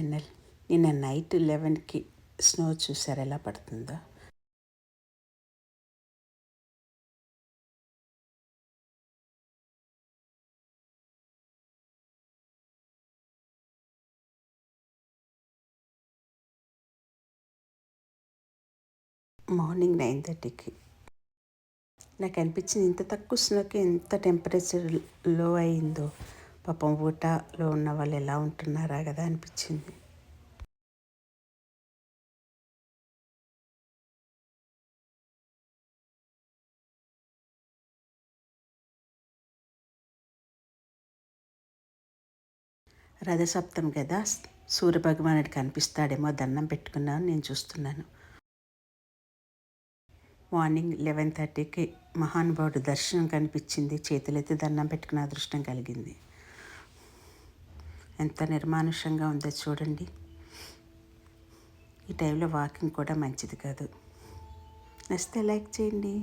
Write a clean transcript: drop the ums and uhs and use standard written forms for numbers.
Channel. నిన్న night 11కి snow చూసారు ఎలా పడుతుందో. మార్నింగ్ 9:30కి నాకు అనిపించింది ఇంత తక్కువ స్నోకి ఎంత టెంపరేచర్ లో అయిందో. పాపం ఊటాలో ఉన్న వాళ్ళు ఎలా ఉంటున్నారా కదా అనిపించింది. రథసప్తమి కదా, సూర్యభగవానుడు కనిపిస్తాడేమో, దండం పెట్టుకున్నాను నేను చూస్తున్నాను. మార్నింగ్ 11:30కి మహానుభావుడు దర్శనం కనిపించింది. చేతులెత్తి దండం పెట్టుకునే అదృష్టం కలిగింది. ఎంత నిర్మానుష్యంగా ఉందో చూడండి. ఈ టైంలో వాకింగ్ కూడా మంచిది కాదు. నచ్చితే లైక్ చేయండి.